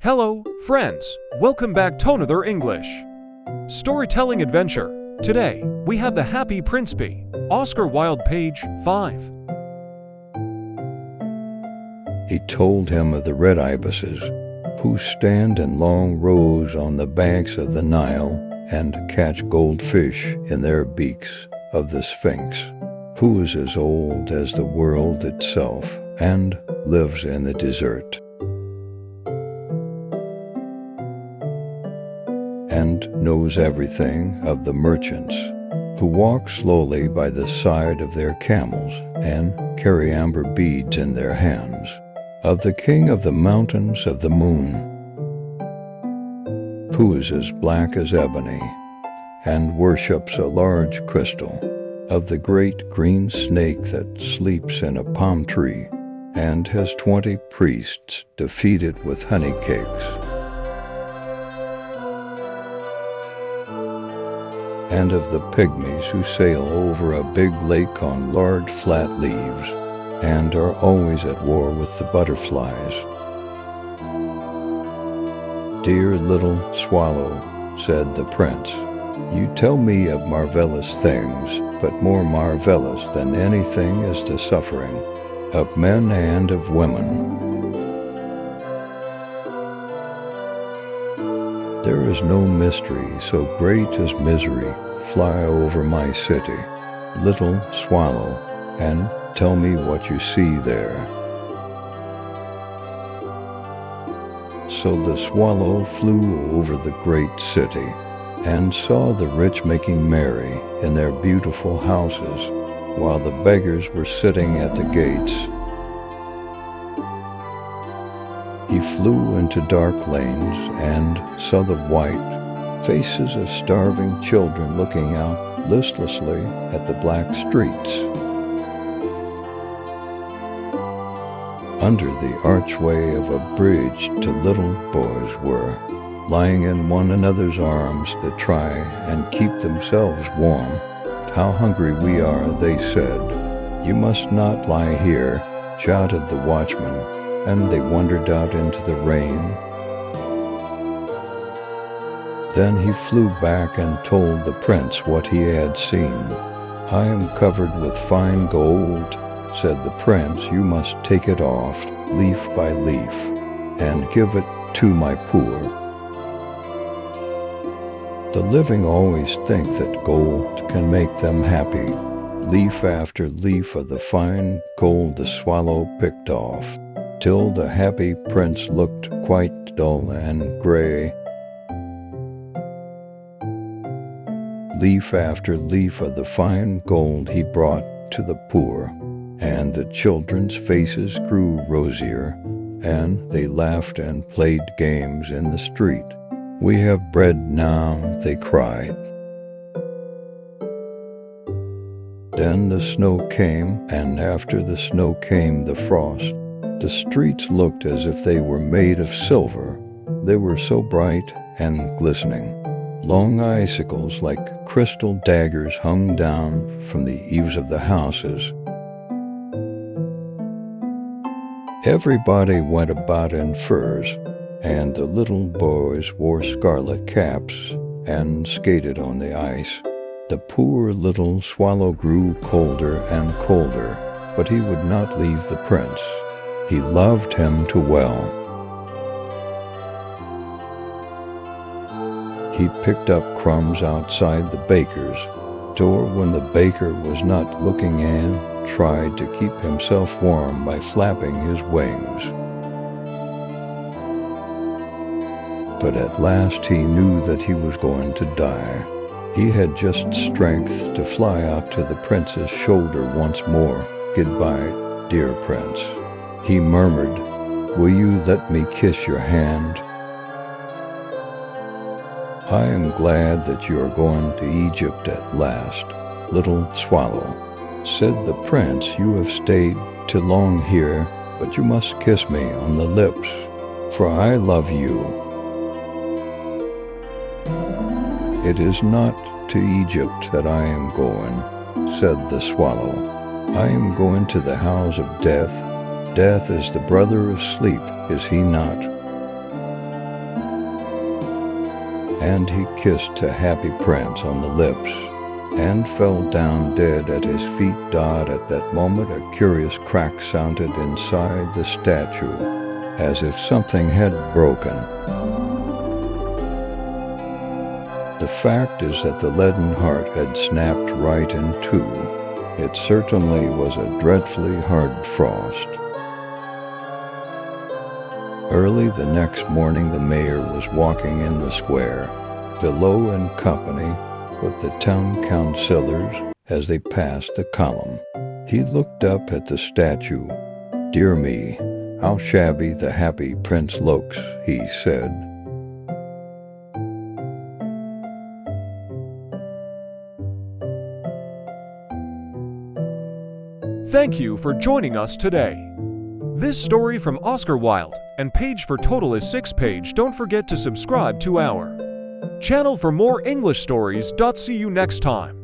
Hello, friends. Welcome back to another English storytelling adventure. Today, we have The Happy Principe, Oscar Wilde, page 5. He told him of the red ibises, who stand in long rows on the banks of the Nile and catch goldfish in their beaks, of the Sphinx, who is as old as the world itself and lives in the desert, and knows everything of the merchants, who walk slowly by the side of their camels and carry amber beads in their hands, of the king of the mountains of the moon, who is as black as ebony and worships a large crystal, of the great green snake that sleeps in a palm tree and has 20 priests to feed it with honey cakes, and of the pygmies who sail over a big lake on large flat leaves and are always at war with the butterflies. "Dear little swallow," said the prince, "you tell me of marvelous things, but more marvelous than anything is the suffering of men and of women. There is no mystery so great as misery. Fly over my city, little swallow, and tell me what you see there." So the swallow flew over the great city and saw the rich making merry in their beautiful houses, while the beggars were sitting at the gates. He flew into dark lanes and saw the white faces of starving children looking out listlessly at the black streets. Under the archway of a bridge, two little boys were lying in one another's arms to try and keep themselves warm. "How hungry we are," they said. "You must not lie here," shouted the watchman, and they wandered out into the rain. Then he flew back and told the prince what he had seen. "I am covered with fine gold," said the prince. "You must take it off, leaf by leaf, and give it to my poor." The living always think that gold can make them happy. Leaf after leaf of the fine gold the swallow picked off, till the happy prince looked quite dull and gray. Leaf after leaf of the fine gold he brought to the poor, and the children's faces grew rosier, and they laughed and played games in the street. "We have bread now," they cried. Then the snow came, and after the snow came the frost. The streets looked as if they were made of silver. They were so bright and glistening. Long icicles like crystal daggers hung down from the eaves of the houses. Everybody went about in furs, and the little boys wore scarlet caps and skated on the ice. The poor little swallow grew colder and colder, but he would not leave the prince. He loved him too well. He picked up crumbs outside the baker's door when the baker was not looking and tried to keep himself warm by flapping his wings. But at last he knew that he was going to die. He had just strength to fly up to the prince's shoulder once more. "Goodbye, dear prince," he murmured. "Will you let me kiss your hand? I am glad that you are going to Egypt at last, little swallow," said the prince. "You have stayed too long here, but you must kiss me on the lips, for I love you." "It is not to Egypt that I am going," said the swallow. "I am going to the house of death. Death is the brother of sleep, is he not? and he kissed the happy prince on the lips and fell down dead at his feet. At that moment, a curious crack sounded inside the statue, as if something had broken. The fact is that the leaden heart had snapped right in two. It certainly was a dreadfully hard frost. Early the next morning, the mayor was walking in the square, below in company with the town councillors as they passed the column. He looked up at the statue. "Dear me, how shabby the happy prince looks," he said. Thank you for joining us today. This story from Oscar Wilde and page for total is 6 page. Don't forget to subscribe to our channel for more English stories. See you next time.